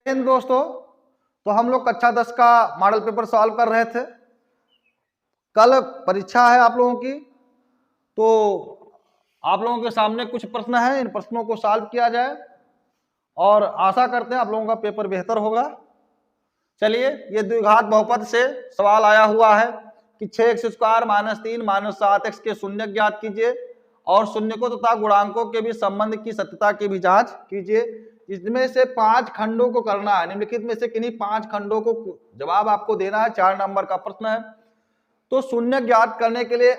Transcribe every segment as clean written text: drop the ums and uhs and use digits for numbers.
इन दोस्तों, तो हम लोग कक्षा 10 का मॉडल पेपर सॉल्व कर रहे थे। कल परीक्षा है आप लोगों की, तो आप लोगों के सामने कुछ प्रश्न हैं, इन प्रश्नों को सॉल्व किया जाए और आशा करते हैं आप लोगों का पेपर बेहतर होगा। चलिए, ये द्विघात बहुपद से सवाल आया हुआ है कि 6x² - 3 - 7x के शून्य ज्ञात कीजिए और शून्यकों तथा गुणांकों के भी संबंध की सत्यता की भी जांच कीजिए। इसमें से 5 खंडों को करना है, निम्नलिखित में से किन्हीं 5 खंडों को जवाब आपको देना है। 4 नंबर का प्रश्न है। तो शून्य ज्ञात करने के लिए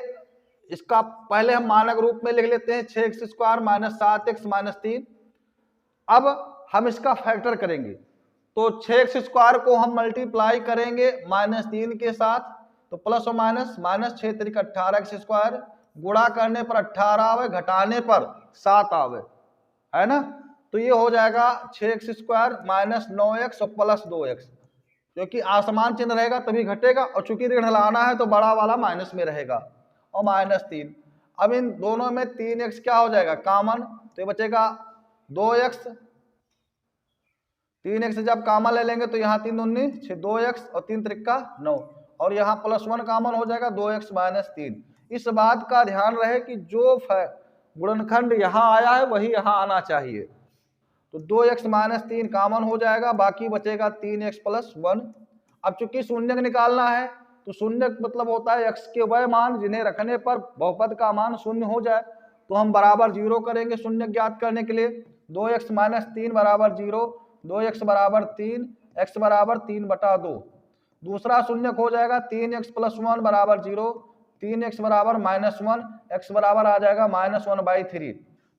इसका पहले हम मानक रूप में लिख लेते हैं 6x² - 7x - 3। अब हम इसका फैक्टर करेंगे, तो 6x² को हम मल्टीप्लाई करेंगे -3 के साथ, तो प्लस और माइनस, -6 × 18x², गुणा करने पर 18 आवे, घटाने पर 7 आवे, है ना। तो ये हो जाएगा 6x² - 9x और प्लस 2x, क्योंकि आसमान चिन्ह रहेगा तभी घटेगा, और चूंकि ऋण लाना है तो बड़ा वाला माइनस में रहेगा, और -3। अब इन दोनों में 3x क्या हो जाएगा कॉमन, तो ये बचेगा 2x। 3x जब कॉमन ले लेंगे तो यहाँ 3 दूनी 6, 2x और 3 त्रिका 9, और यहाँ +1 कॉमन हो जाएगा 2x - 3। इस बात का ध्यान रहे कि जो गुणनखंड यहाँ आया है वही यहाँ आना चाहिए। तो 2x - 3 कॉमन हो जाएगा, बाकी बचेगा 3x + 1। अब चूंकि शून्य निकालना है, तो शून्य मतलब होता है x के वह मान जिन्हें रखने पर बहुपद का मान शून्य हो जाए। तो हम बराबर 0 करेंगे शून्य ज्ञात करने के लिए। 2x - 3 = 0, 2x = 3, x = 3/2। दूसरा शून्य हो जाएगा 3x + 1 = 0, 3x = -1, x बराबर आ जाएगा -1/3।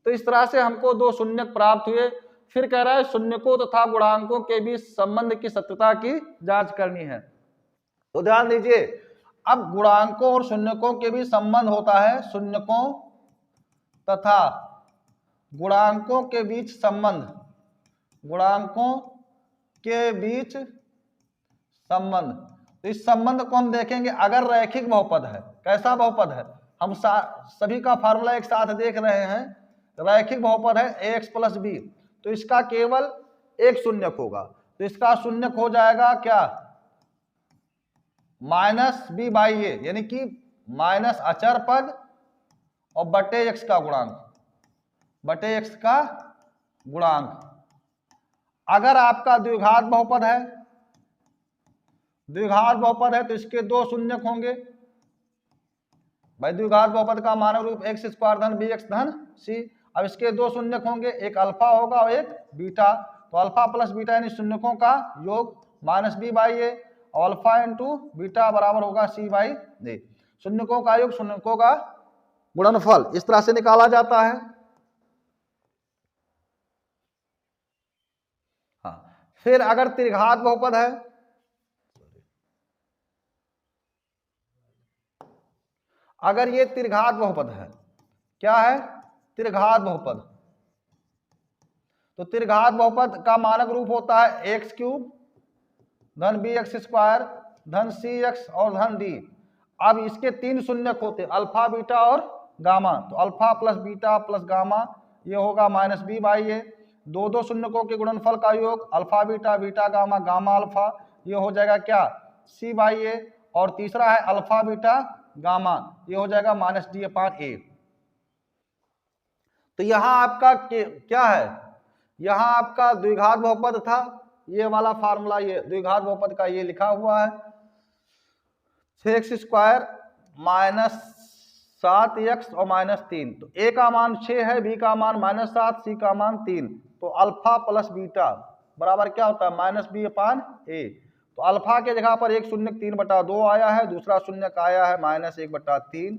तो इस तरह से हमको 2 शून्य प्राप्त हुए। फिर कह रहा है शून्यकों तथा गुणांकों के बीच संबंध की सत्यता की जांच करनी है। तो ध्यान दीजिए, अब गुणांकों और शून्यकों के बीच संबंध होता है, शून्यकों तथा गुणांकों के बीच संबंध, गुणांकों के बीच संबंध। तो इस संबंध को हम देखेंगे अगर रैखिक बहुपद है। कैसा बहुपद है, हम सभी का फार्मूला एक साथ देख रहे हैं। रैखिक बहुपद है ax + b, तो इसका केवल एक शून्यक होगा, तो इसका शून्यक हो जाएगा क्या -b/a, यानी कि माइनस अचर पद और बटे x का गुणांक, बटे x का गुणांक। अगर आपका द्विघात बहुपद है, द्विघात बहुपद है तो इसके 2 शून्यक होंगे। भाई द्विघात बहुपद का मानक रूप x² धन bx धन c। अब इसके 2 शून्यक होंगे, एक अल्फा होगा और एक बीटा। तो अल्फा प्लस बीटा यानी शून्यकों का योग -b/a, और अल्फा इंटू बीटा बराबर होगा c/a। शून्यकों का योग शून्यकों का गुणनफल इस तरह से निकाला जाता है। हाँ, फिर अगर त्रिघात बहुपद है, अगर ये त्रिघात बहुपद है, क्या है त्रिघात बहुपद, तो त्रिघात बहुपद का मानक रूप होता है x³ धन bx² धन cx और धन d। अब इसके 3 शून्यक होते हैं, अल्फा बीटा और गामा। तो alpha plus beta plus gamma ये होगा -b/a। 2 शून्यकों के गुणनफल का योग alpha beta beta gamma gamma alpha, ये हो जाएगा क्या c/a। और तीसरा है अल्फा बीटा गामा, ये हो जाएगा -d/a। तो यहां आपका क्या है, यहां आपका द्विघात बहुपद था, ये वाला फार्मूला, ये द्विघात बहुपद का ये लिखा हुआ है 6x² - 7x और -3। तो a का मान 6 है, b का मान -7, c का मान 3। तो अल्फा प्लस बीटा बराबर क्या होता है -b/a। तो अल्फा के जगह पर एक शून्य 3/2 आया है, दूसरा शून्य आया है -1/3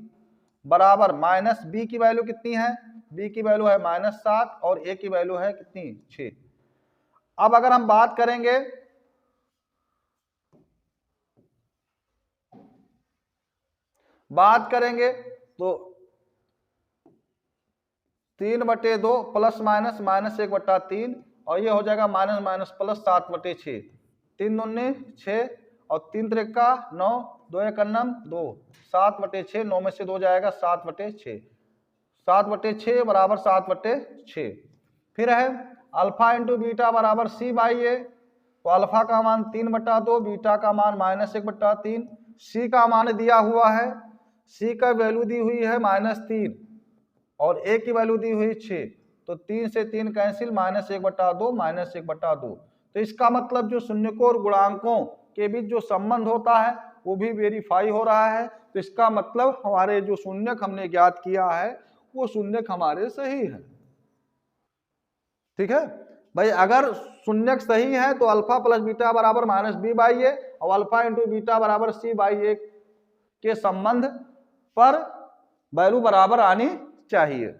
बराबर -b की वैल्यू कितनी है, b की वैल्यू है -7 और a की वैल्यू है कितनी 6। अब अगर हम बात करेंगे तो 3/2 प्लस माइनस -1/3, और ये हो जाएगा -+ 7/6। 3 दूनी 6 और 3 त्रिका 9, 2 एकन्नम 2, 7/6, 9 में से 2 जाएगा 7/6, 7/6 बराबर 7/6। फिर है अल्फा इंटू बीटा बराबर c/a। तो अल्फा का मान 3/2, बीटा का मान -1/3, सी का मान दिया हुआ है, सी का वैल्यू दी हुई है -3 और ए की वैल्यू दी हुई 6, तो 3 से 3 कैंसिल, -1/2 -1/2। तो इसका मतलब जो शून्यकों और गुणांकों के बीच जो संबंध होता है वो भी वेरीफाई हो रहा है। तो इसका मतलब हमारे जो शून्यक हमने ज्ञात किया है वो शून्यक हमारे सही है। ठीक है भाई, अगर शून्यक सही है तो अल्फा प्लस बीटा बराबर -b/a और अल्फा इंटू बीटा बराबर c/a के संबंध पर वैल्यू बराबर आनी चाहिए।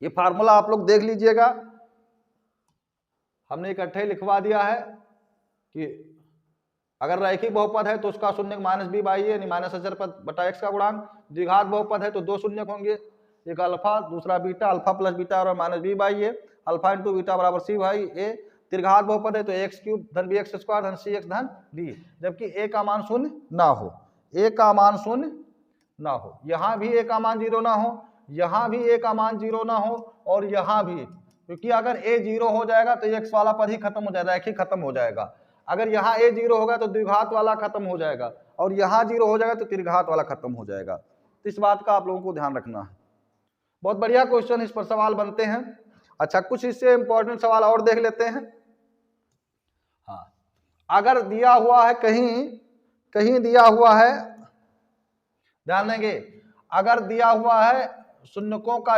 ये फार्मूला आप लोग देख लीजिएगा, हमने इकट्ठे लिखवा दिया है कि अगर रैखिक बहुपद है तो उसका शून्यक -b/a यानी -अचर/x का गुणांक, द्विघात बहुपद है तो दो शून्यक होंगे, एक अल्फा दूसरा बीटा, अल्फा प्लस बीटा और -b/a, अल्फा इंटू बीटा बराबर c/a, त्रिघात बहुपद है तो ax³ धन bx² धन cx धन d, जबकि a का मान शून्य ना हो, a का मान शून्य ना हो, यहाँ भी a का मान 0 ना हो, यहाँ भी a का मान 0 ना हो और यहाँ भी, क्योंकि अगर a 0 हो जाएगा तो x वाला पद ही खत्म हो जाएगा, रैखिक खत्म हो जाएगा। अगर यहाँ a 0 होगा तो द्विघात वाला खत्म हो जाएगा और यहाँ 0 हो जाएगा तो त्रिघात वाला खत्म हो जाएगा। तो इस बात का आप लोगों को ध्यान रखना है। बहुत बढ़िया क्वेश्चन, इस पर सवाल बनते हैं। अच्छा, कुछ इससे इंपॉर्टेंट सवाल और देख लेते हैं। हाँ, अगर दिया हुआ है कहीं दिया हुआ है, ध्यान देंगे, अगर दिया हुआ है शून्यकों का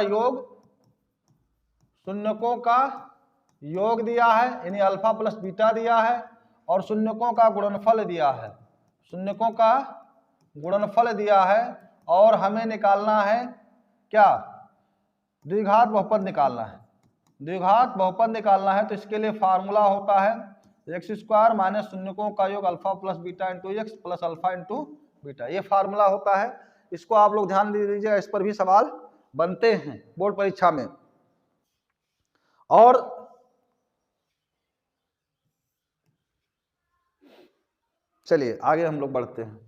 योग दिया है यानी अल्फा प्लस बीटा दिया है और शून्यकों का गुणनफल दिया है, शून्यकों का गुणनफल दिया है और हमें निकालना है क्या, द्विघात बहुपद निकालना है, द्विघात बहुपद निकालना है। तो इसके लिए फार्मूला होता है x² माइनस शून्यकों का योग alpha plus beta into x plus alpha into beta, ये फार्मूला होता है। इसको आप लोग ध्यान दे दीजिएगा, इस पर भी सवाल बनते हैं बोर्ड परीक्षा में। और चलिए आगे हम लोग बढ़ते हैं।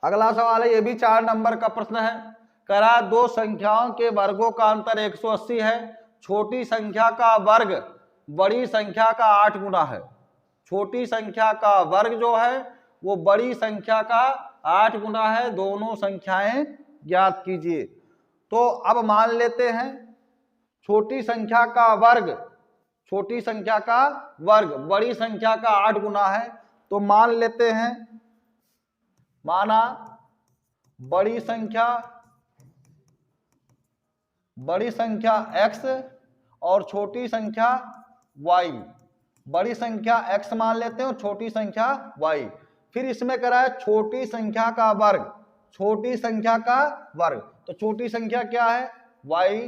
अगला सवाल है, ये भी 4 नंबर का प्रश्न है। करा दो संख्याओं के वर्गों का अंतर 180 है, छोटी संख्या का वर्ग बड़ी संख्या का 8 गुना है। छोटी संख्या का वर्ग जो है वो बड़ी संख्या का 8 गुना है, दोनों संख्याएं ज्ञात कीजिए। तो अब मान लेते हैं छोटी संख्या का वर्ग बड़ी संख्या का 8 गुना है, तो मान लेते हैं, माना बड़ी संख्या x और छोटी संख्या y, बड़ी संख्या x मान लेते हैं और छोटी संख्या y। फिर इसमें करा है छोटी संख्या का वर्ग, तो छोटी संख्या क्या है, y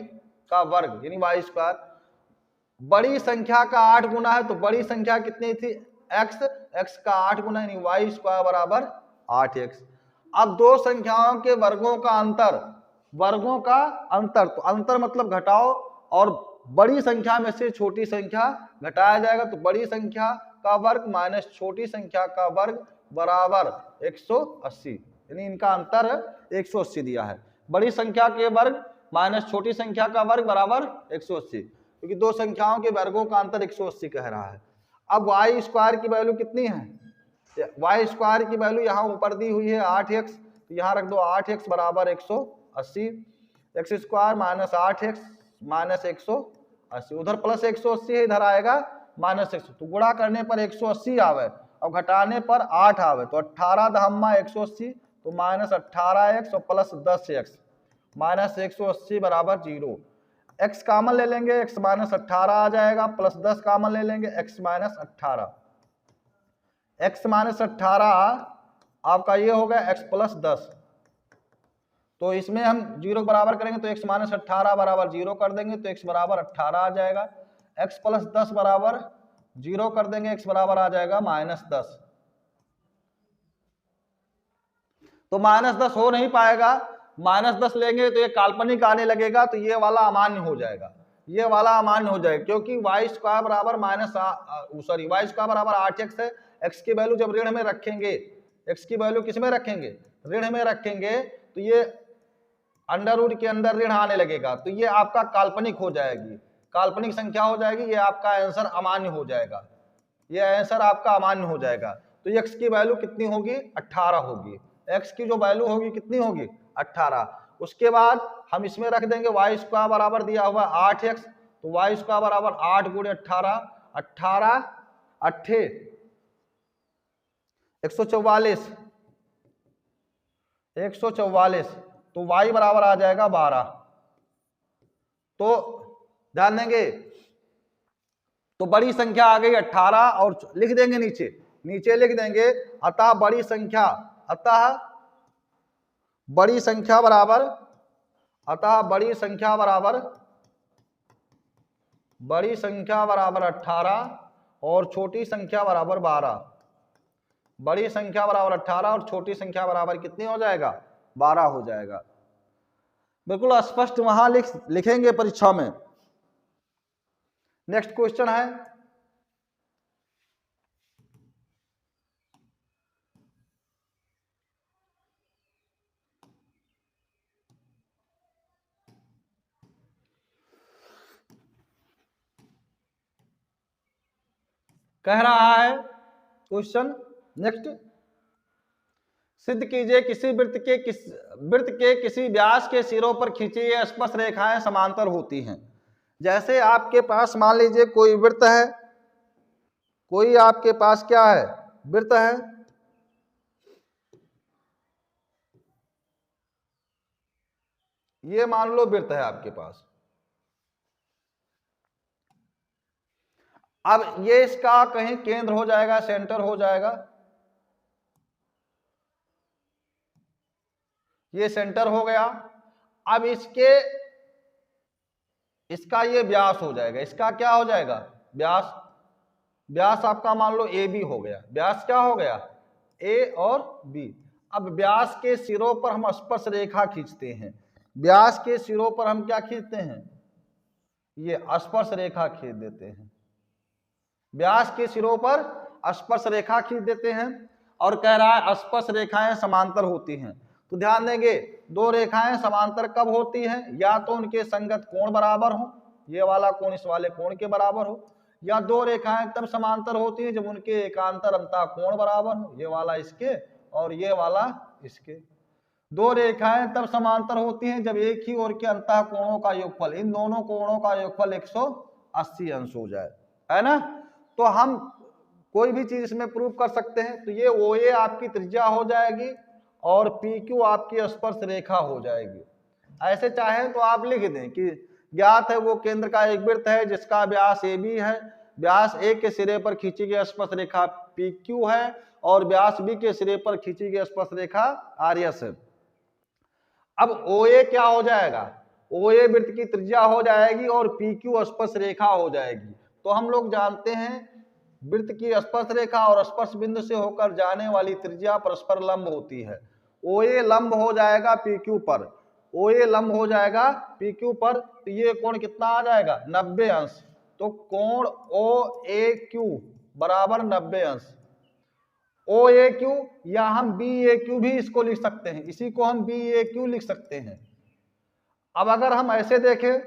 का वर्ग यानी y²। बड़ी संख्या का 8 गुना है, तो बड़ी संख्या कितनी थी, x का 8 गुना यानी y² बराबर 8x। अब दो संख्याओं के वर्गों का अंतर, तो अंतर मतलब घटाओ, और बड़ी संख्या में से छोटी संख्या घटाया जाएगा, तो बड़ी संख्या का वर्ग माइनस छोटी संख्या का वर्ग बराबर 180, यानी इनका अंतर 180 दिया है। बड़ी संख्या के वर्ग माइनस छोटी संख्या का वर्ग बराबर 180, क्योंकि दो संख्याओं के वर्गों का अंतर 180 कह रहा है। अब y² की वैल्यू कितनी है, y² की वैल्यू यहाँ ऊपर दी हुई है 8x, तो यहाँ रख दो 8x बराबर 180, x² माइनस 8x माइनस 180, उधर प्लस 180 है, इधर आएगा माइनस 100, तो गुणा करने पर 180 आवे और घटाने पर 8 आवे, तो 18 दहम्मा 180, तो माइनस 18x और प्लस 10x, माइनस 180 बराबर 0। x कामन ले लेंगे, x माइनस 18 आ जाएगा, प्लस 10 कामन ले लेंगे, x माइनस 18, x माइनस 18 आपका ये हो गया x प्लस 10, तो इसमें हम 0 बराबर करेंगे तो x माइनस 18 बराबर 0 कर देंगे, तो x बराबर 18 आ जाएगा। x प्लस 10 बराबर 0 कर देंगे, x बराबर आ जाएगा माइनस 10, तो -10 हो नहीं पाएगा, -10 लेंगे तो ये काल्पनिक आने लगेगा, तो ये वाला अमान्य हो जाएगा, ये वाला अमान्य हो जाएगा, क्योंकि y² बराबर y² बराबर 8x है। x की वैल्यू जब ऋण में रखेंगे, x की वैल्यू किस में रखेंगे, ऋण में रखेंगे, तो ये अंडर के अंदर ऋण आने लगेगा, तो ये आपका काल्पनिक हो जाएगी, काल्पनिक संख्या हो जाएगी, ये आपका आंसर अमान्य हो जाएगा, ये आंसर आपका अमान्य हो जाएगा। तो x की वैल्यू कितनी होगी, 18 होगी, x की जो वैल्यू होगी कितनी होगी, 18। उसके बाद हम इसमें रख देंगे y² बराबर दिया हुआ 8x, तो y² बराबर 8 गुणे 18, 18 8 144, 144, तो y बराबर आ जाएगा 12। तो ध्यान देंगे, तो बड़ी संख्या आ गई 18 और लिख देंगे नीचे लिख देंगे, अतः बड़ी संख्या, अतः बड़ी संख्या बराबर, बड़ी संख्या बराबर 18 और छोटी संख्या बराबर 12। बड़ी संख्या बराबर 18 और छोटी संख्या बराबर कितनी हो जाएगा, 12 हो जाएगा। बिल्कुल स्पष्ट वहां लिखेंगे परीक्षा में। नेक्स्ट क्वेश्चन है, कह रहा है क्वेश्चन नेक्स्ट, सिद्ध कीजिए किसी वृत्त के किसी व्यास के सिरों पर खींची ये स्पर्श रेखाएं समांतर होती हैं। जैसे आपके पास मान लीजिए कोई वृत्त है, कोई आपके पास क्या है, वृत्त है, ये मान लो वृत्त है आपके पास। अब ये इसका कहीं केंद्र हो जाएगा, सेंटर हो जाएगा, ये सेंटर हो गया। अब इसका ये व्यास हो जाएगा, इसका क्या हो जाएगा, व्यास आपका मान लो AB हो गया, व्यास क्या हो गया, A और B। अब व्यास के सिरों पर हम स्पर्श रेखा खींचते हैं, व्यास के सिरों पर हम क्या खींचते हैं, ये स्पर्श रेखा खींच देते हैं, व्यास के सिरों पर स्पर्श रेखा खींच देते हैं। और कह रहा है स्पर्श रेखाएं समांतर होती हैं। तो ध्यान देंगे, दो रेखाएं समांतर कब होती हैं, या तो उनके संगत कोण बराबर हो, ये वाला कोण इस वाले कोण के बराबर हो, या दो रेखाएं तब समांतर होती हैं जब उनके एकांतर अंतः कोण बराबर हो, ये वाला इसके और ये वाला इसके। दो रेखाएं तब समांतर होती हैं जब एक ही ओर के अंतः कोणों का योगफल, इन दोनों कोणों का योगफल 180 अंश हो जाए, है ना। तो हम कोई भी चीज इसमें प्रूव कर सकते हैं। तो ये OA आपकी त्रिज्या हो जाएगी और PQ आपकी स्पर्श रेखा हो जाएगी। ऐसे चाहे तो आप लिख दें कि ज्ञात है वो केंद्र का एक वृत्त है जिसका व्यास AB है, व्यास A के सिरे पर खींची गई स्पर्श रेखा PQ है और व्यास B के सिरे पर खींची गई स्पर्श रेखा RS है। अब OA क्या हो जाएगा, OA वृत्त की त्रिज्या हो जाएगी और PQ स्पर्श रेखा हो जाएगी। तो हम लोग जानते हैं वृत्त की स्पर्श रेखा और स्पर्श बिंदु से होकर जाने वाली त्रिज्या परस्पर लंब होती है। OA लंब हो जाएगा PQ पर, OA लंब हो जाएगा PQ पर, तो ये कोण कितना आ जाएगा, 90 अंश। तो कोण OAQ बराबर 90 अंश। OAQ या हम BAQ भी इसको लिख सकते हैं, इसी को हम BAQ लिख सकते हैं। अब अगर हम ऐसे देखें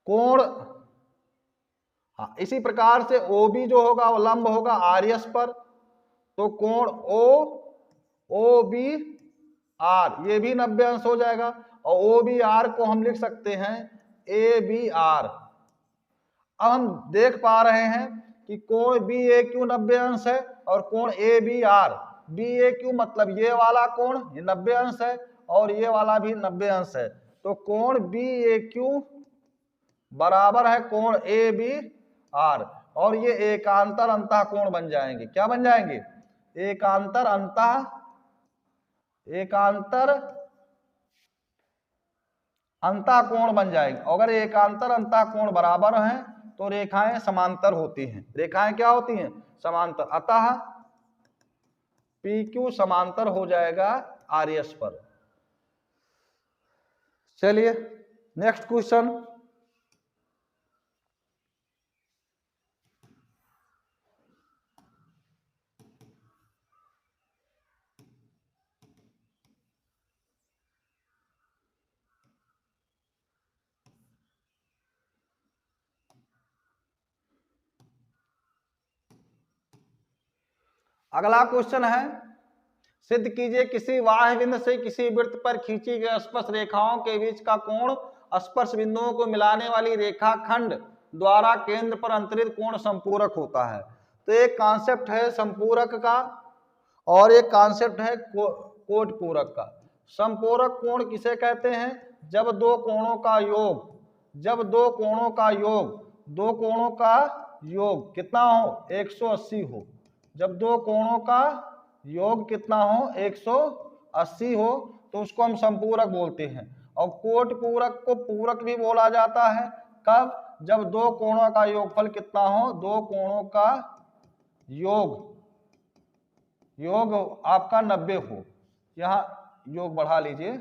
कोण, हाँ इसी प्रकार से OB जो होगा वो लंब होगा RS पर, तो कोण OBR ये भी 90 अंश हो जाएगा और OBR को हम लिख सकते हैं ABR। अब हम देख पा रहे हैं कि कोण BAQ 90 अंश है और कोण ABR, BAQ मतलब ये वाला कोण ये 90 अंश है और ये वाला भी 90 अंश है। तो कोण BAQ बराबर है कोण ABR और ये एकांतर अंतः कोण बन जाएंगे। क्या बन जाएंगे, एकांतर अंतः कोण बन जाएंगे। अगर एकांतर अंतः कोण बराबर हैं तो रेखाएं समांतर होती हैं। रेखाएं क्या होती हैं, समांतर। अतः PQ समांतर हो जाएगा RS पर। चलिए नेक्स्ट क्वेश्चन, अगला क्वेश्चन है, सिद्ध कीजिए किसी बाह्य बिंदु से किसी वृत्त पर खींची गई स्पर्श रेखाओं के बीच का कोण स्पर्श बिंदुओं को मिलाने वाली रेखाखंड द्वारा केंद्र पर अंतरित कोण संपूरक होता है। तो एक कॉन्सेप्ट है संपूरक का और एक कॉन्सेप्ट है कोट पूरक का। संपूरक कोण किसे कहते हैं? जब दो कोणों का योग, जब दो कोणों का योग, दो कोणों का योग कितना हो? 180 हो। जब दो कोणों का योग कितना हो? 180 हो, तो उसको हम संपूरक बोलते हैं। और कोट पूरक को पूरक भी बोला जाता है। कब? जब दो कोणों का योगफल कितना हो? दो कोणों का योग आपका 90 हो। यहां योग बढ़ा लीजिए।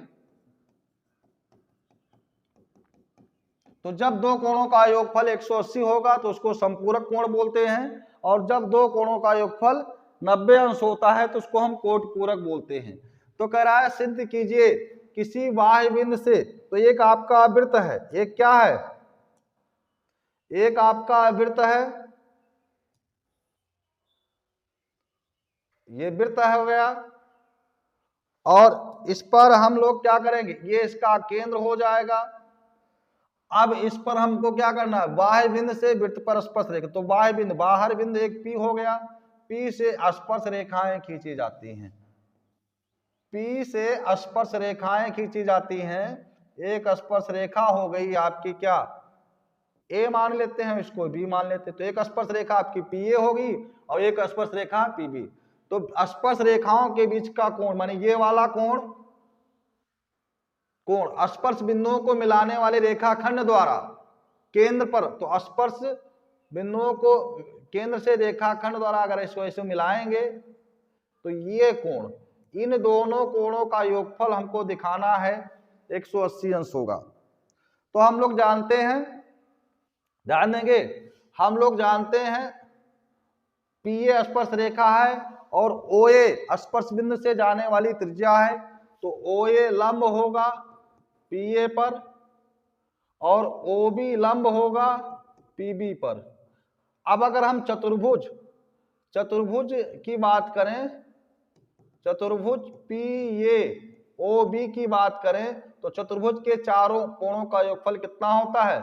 तो जब दो कोणों का योगफल 180 होगा तो उसको संपूरक कोण बोलते हैं, और जब दो कोणों का योगफल 90 अंश होता है तो उसको हम कोट पूरक बोलते हैं। तो कह रहा है सिद्ध कीजिए किसी बाह्य बिंदु से, तो एक आपका वृत्त है, एक क्या है? एक आपका वृत्त है, ये वृत्त हो गया, और इस पर हम लोग क्या करेंगे? ये इसका केंद्र हो जाएगा। अब इस पर हमको क्या करना है? बाह्य बिंदु से वृत्त पर स्पर्श रेखा। तो बाह्य बिंदु, बाहर बिंदु एक P हो गया, P से स्पर्श रेखाएं खींची जाती हैं, P से स्पर्श रेखाएं खींची जाती हैं। एक स्पर्श रेखा हो गई आपकी क्या? A मान लेते हैं, इसको B मान लेते हैं। तो एक स्पर्श रेखा आपकी PA होगी और एक स्पर्श रेखा PB। तो स्पर्श रेखाओं के बीच का कोण माने ये वाला कोण स्पर्श बिंदुओं को मिलाने वाले रेखाखंड द्वारा केंद्र पर, तो स्पर्श बिंदुओं को केंद्र से रेखाखंड द्वारा अगर इसको ऐसे मिलाएंगे तो ये कोण, इन दोनों कोणों का योगफल हमको दिखाना है 180 अंश होगा। तो हम लोग जानते हैं, ध्यान देंगे, हम लोग जानते हैं PA स्पर्श रेखा है और OA स्पर्श बिंदु से जाने वाली त्रिज्या है। तो OA लंब होगा PA पर और OB लंब होगा PB पर। अब अगर हम चतुर्भुज की बात करें, चतुर्भुज PAOB की बात करें, तो चतुर्भुज के चारों कोणों का योगफल कितना होता है?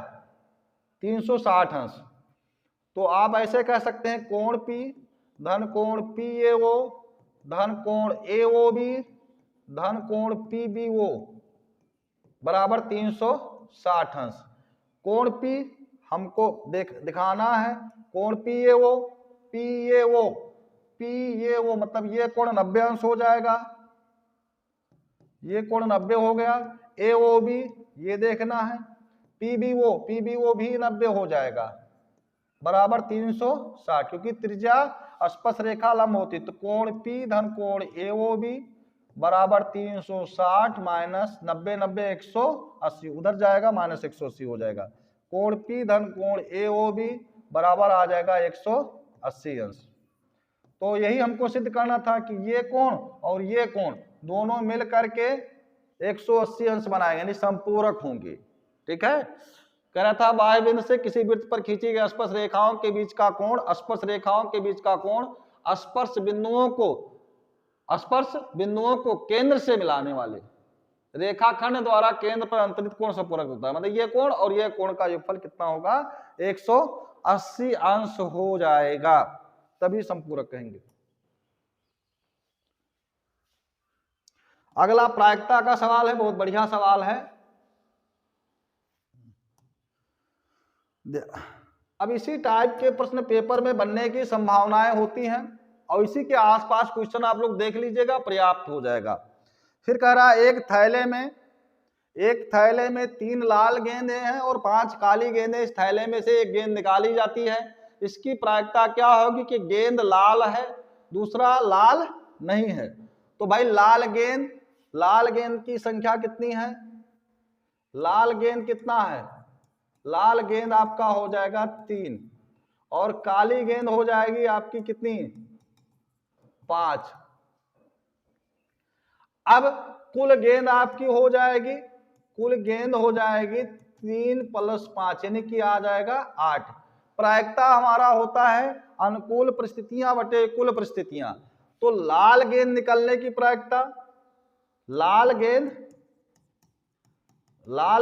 360 अंश। तो आप ऐसे कह सकते हैं कोण P धन कोण PAO धन कोण AOB धन कोण PBO बराबर 360 अंश। कोण P हमको दिखाना है, कोण PAO मतलब ये कोण 90 अंश हो जाएगा, ये कोण 90 हो गया। AOB ये देखना है, PBO भी 90 हो जाएगा बराबर 360, क्योंकि त्रिज्या स्पर्श रेखा लंब होती। तो कोण P धन कोण AOB बराबर 360 माइनस 90 180, उधर जाएगा माइनस 180 हो जाएगा। कोण P धन कोण AOB बराबर आ जाएगा 180 अंश। तो यही हमको सिद्ध करना था कि ये कोण और ये कोण दोनों मिल करके 180 अंश बनाएंगे, यानी संपूरक होंगे। ठीक है, कह रहा था बाह्य बिंदु से किसी वृत्त पर खींची गई स्पर्श रेखाओं के बीच का कोण, स्पर्श रेखाओं के बीच का कोण स्पर्श बिंदुओं को केंद्र से मिलाने वाले रेखाखंड द्वारा केंद्र पर अंतरित कोण संपूरक होता है। मतलब ये कोण और ये कोण का योगफल कितना होगा? 180 अंश हो जाएगा, तभी संपूरक कहेंगे। अगला प्रायिकता का सवाल है, बहुत बढ़िया सवाल है। अब इसी टाइप के प्रश्न पेपर में बनने की संभावनाएं होती हैं, और इसी के आसपास क्वेश्चन आप लोग देख लीजिएगा, पर्याप्त हो जाएगा। फिर कह रहा है एक थैले में 3 लाल गेंदें हैं और 5 काली गेंदें। इस थैले में से एक गेंद निकाली जाती है, इसकी प्रायिकता क्या होगी कि गेंद लाल है, दूसरा लाल नहीं है। तो भाई लाल गेंद की संख्या कितनी है? लाल गेंद कितना है? लाल गेंद आपका हो जाएगा 3 और काली गेंद हो जाएगी आपकी कितनी? 5। अब कुल गेंद आपकी हो जाएगी, कुल गेंद हो जाएगी 3 + 5 यानी कि आ जाएगा 8। प्रायिकता हमारा होता है अनुकूल परिस्थितियां बटे कुल परिस्थितियां। तो लाल गेंद निकलने की प्रायिकता, लाल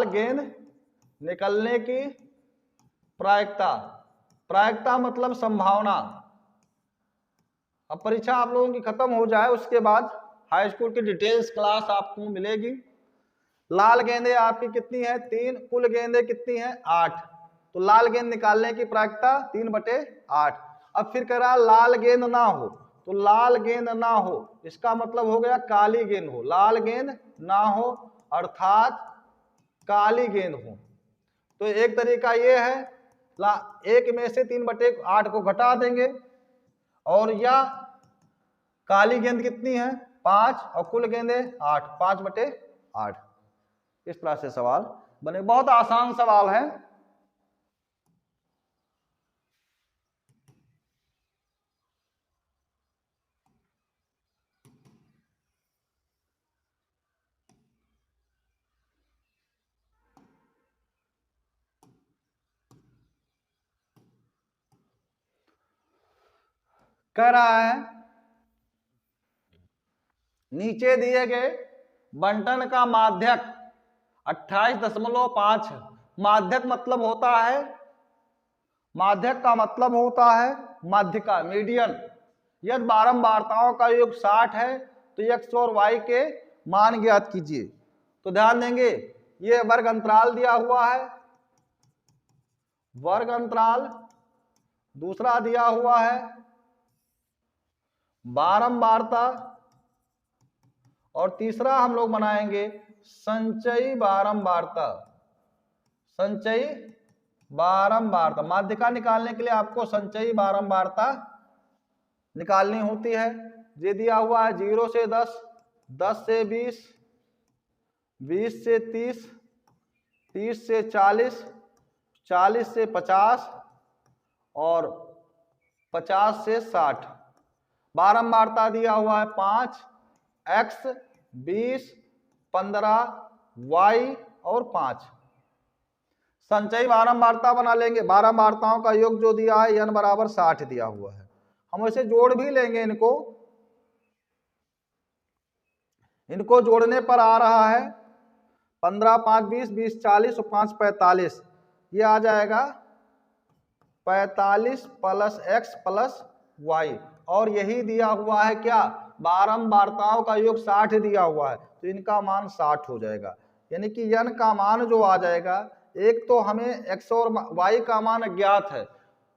गेंद निकलने की प्रायिकता मतलब संभावना। अब परीक्षा आप लोगों की खत्म हो जाए उसके बाद हाई स्कूल की डिटेल्स क्लास आपको मिलेगी। लाल गेंदें आपकी कितनी है? 3, कुल गेंदें कितनी है? 8। तो लाल गेंद निकालने की प्रायिकता 3/8। अब फिर कह रहा लाल गेंद ना हो, तो लाल गेंद ना हो इसका मतलब हो गया काली गेंद हो। लाल गेंद ना हो अर्थात काली गेंद हो। तो एक तरीका ये है, 1 में से 3/8 को घटा देंगे और या काली गेंद कितनी है? 5 और कुल गेंदें 8, 5/8। इस तरह से सवाल बने। बहुत आसान सवाल है। कह रहा है नीचे दिए गए बंटन का माध्यक 28.5। माध्यक मतलब होता है, माध्यक का मतलब होता है माध्यिका, मीडियन। यदि बारंबारताओं का योग 60 है तो x और y के मान ज्ञात कीजिए। तो ध्यान देंगे ये वर्ग अंतराल दिया हुआ है, वर्ग अंतराल। दूसरा दिया हुआ है बारंबारता और तीसरा हम लोग बनाएंगे संचयी बारंबारता। संचयी बारंबारता, माध्यिका निकालने के लिए आपको संचयी बारंबारता निकालनी होती है। ये दिया हुआ है 0 से 10, 10 से 20, 20 से 30, 30 से 40, 40 से 50 और 50 से 60। बारंबारता दिया हुआ है 5, x 20, 15, y और 5। संचयी बारंबारता बना लेंगे। बारंबारताओं का योग जो दिया है n = 60 दिया हुआ है। हम वैसे जोड़ भी लेंगे इनको जोड़ने पर आ रहा है 15, 5, 20, 20, 40 और 5, 45। ये आ जाएगा 45 + x + y। और यही दिया हुआ है क्या? बारंबारताओं का योग 60 दिया हुआ है, तो इनका मान 60 हो जाएगा। यानी कि n का मान जो आ जाएगा, एक तो हमें x और y का मान ज्ञात है,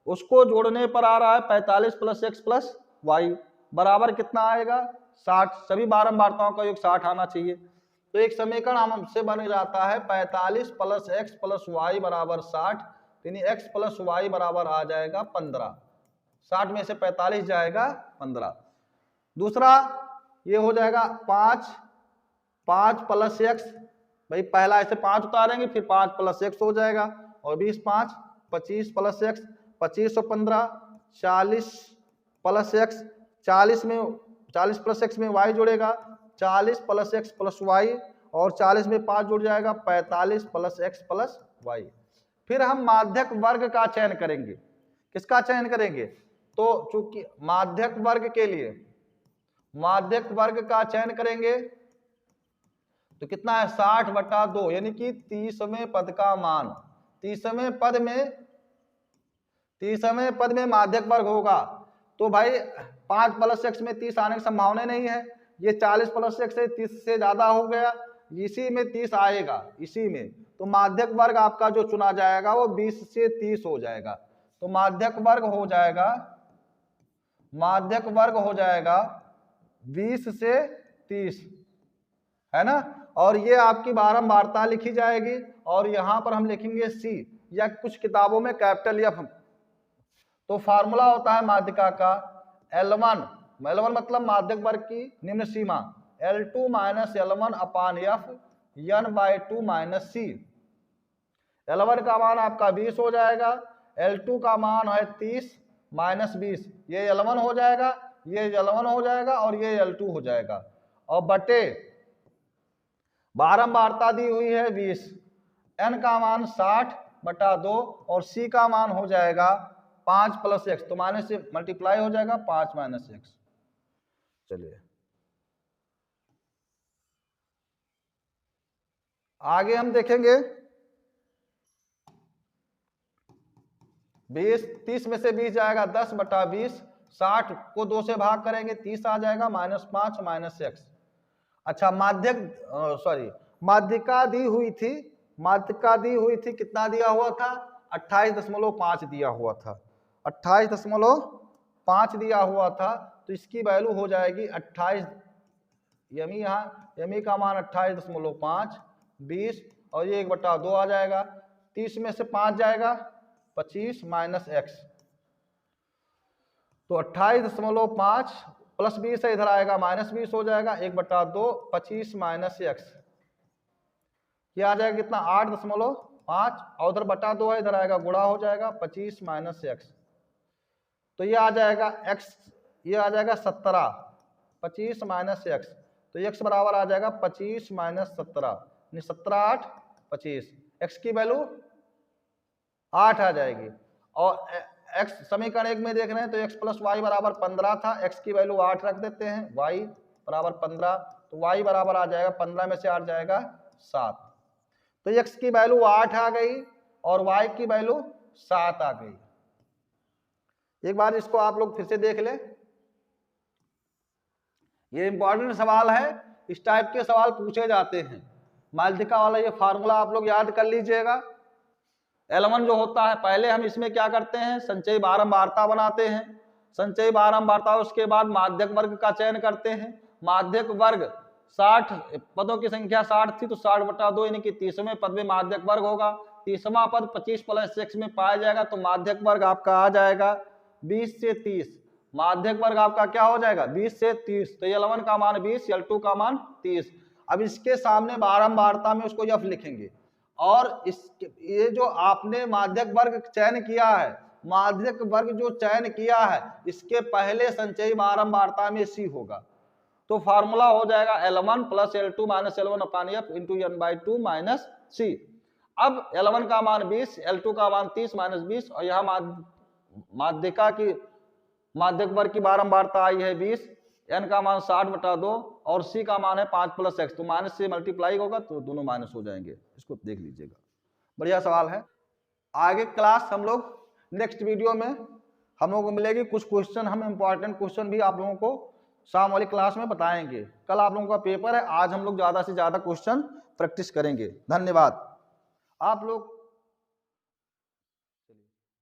उसको जोड़ने पर आ रहा है 45 + x + y बराबर कितना आएगा? 60। सभी बारंबारताओं का योग 60 आना चाहिए। तो एक समीकरण हमसे बन जाता है 45 + x + y = 60। यानी x + y बराबर आ जाएगा 15। 60 में से 45 जाएगा 15। दूसरा ये हो जाएगा 5 + x। भाई पहला ऐसे 5 उतारेंगे फिर 5 + x हो जाएगा और 20, 5, 25 + x, 25 और 15, 40 + x। 40 + x में y जुड़ेगा, 40 + x + y और 40 में 5 जुड़ जाएगा, 45 + x + y। फिर हम माध्यक वर्ग का चयन करेंगे। किसका चयन करेंगे? तो चूंकि माध्यक वर्ग के लिए माध्यक वर्ग का चयन करेंगे तो कितना है? 60/2 यानी कि 30वें पद का मान। 30वें पद में माध्यक वर्ग होगा। तो भाई 5 + x में 30 आने की संभावना नहीं है। ये 40 + x से 30 से ज्यादा हो गया, इसी में 30 आएगा, इसी में। तो माध्यक वर्ग आपका जो चुना जाएगा वो 20 से 30 हो जाएगा। तो माध्यक वर्ग हो जाएगा 20 से 30, है ना। और ये आपकी बारंबारता लिखी जाएगी और यहां पर हम लिखेंगे C या कुछ किताबों में कैपिटल F। तो फार्मूला होता है माध्यिका का L1 L1 मतलब माध्यक वर्ग की निम्न सीमा L2 माइनस L1 अपान F n/2 minus C। L1 का मान आपका 20 हो जाएगा, L2 का मान है 30 माइनस 20, ये L1 हो जाएगा, ये L1 हो जाएगा और ये L2 हो जाएगा, और बटे बारंबारता दी हुई है 20, n का मान 60/2 और C का मान हो जाएगा 5 प्लस x, तो माइनस से मल्टीप्लाई हो जाएगा 5 माइनस x। चलिए आगे हम देखेंगे 30 में से 20 जाएगा 10/20, 60 को 2 से भाग करेंगे 30 आ जाएगा, -5 माइनस x। अच्छा माध्यिका दी हुई थी, कितना दिया हुआ था 28.5 दिया हुआ था, 28.5 दिया हुआ था, तो इसकी वैल्यू हो जाएगी 28, यमी का मान 28.5, 20 और ये 1/2 आ जाएगा, 30 में से 5 जाएगा 25 माइनस x, तो 28.5 प्लस 20 है, इधर आएगा -20 हो जाएगा, 1/2 25 माइनस x, ये आ जाएगा कितना 8.5 और उधर बटा 2 है, इधर आएगा गुणा हो जाएगा 25 माइनस x, तो ये आ जाएगा x, ये आ जाएगा 17, 25 माइनस x, तो x बराबर आ जाएगा 25 माइनस 17, 17 8 25, x की वैल्यू 8 आ जाएगी, और x समीकरण 1 में देख रहे हैं तो x प्लस वाई बराबर 15 था, x की वैल्यू 8 रख देते हैं, y बराबर 15, तो y बराबर आ जाएगा 15 में से 8 जाएगा 7, तो x की वैल्यू 8 आ गई और y की वैल्यू 7 आ गई। एक बार इसको आप लोग फिर से देख ले, ये इंपॉर्टेंट सवाल है, इस टाइप के सवाल पूछे जाते हैं। माध्यिका वाला ये फार्मूला आप लोग याद कर लीजिएगा। L1 जो होता है, पहले हम इसमें क्या करते हैं, संचयी बारंबारता बनाते हैं, संचयी बारंबारता, उसके बाद माध्यक वर्ग का चयन करते हैं। माध्यक वर्ग 60 पदों की संख्या 60 थी, तो 60/2 यानी कि 30वें पद में माध्यक वर्ग होगा, 30वां पद 25 प्लस x में पाया जाएगा, तो माध्यक वर्ग आपका आ जाएगा 20 से 30, माध्यक वर्ग आपका क्या हो जाएगा 20 से 30, तो L1 का मान 20, L2 का मान 30। अब इसके सामने बारंबारता में उसको f लिखेंगे, और ये जो आपने माध्यक वर्ग चयन किया है, माध्यक वर्ग जो चयन किया है, इसके पहले संचयी बारंबारता में c होगा, तो फार्मूला हो जाएगा L1 plus L2 minus L1 अपान f into n/2 minus c। अब L1 का मान 20, L2 का मान 30 माइनस 20, और यहाँ माध्यिका की माध्यक वर्ग की बारंबारता आई है 20, n का मान 60/2 और c का मान है 5 प्लस x, तो माइनस से मल्टीप्लाई होगा तो दोनों माइनस हो जाएंगे। इसको देख लीजिएगा, बढ़िया सवाल है। आगे क्लास हम लोग नेक्स्ट वीडियो में हम लोगों को मिलेगी, कुछ क्वेश्चन हम इंपॉर्टेंट क्वेश्चन भी आप लोगों को शाम वाली क्लास में बताएंगे। कल आप लोगों का पेपर है, आज हम लोग ज़्यादा से ज़्यादा क्वेश्चन प्रैक्टिस करेंगे। धन्यवाद। आप लोग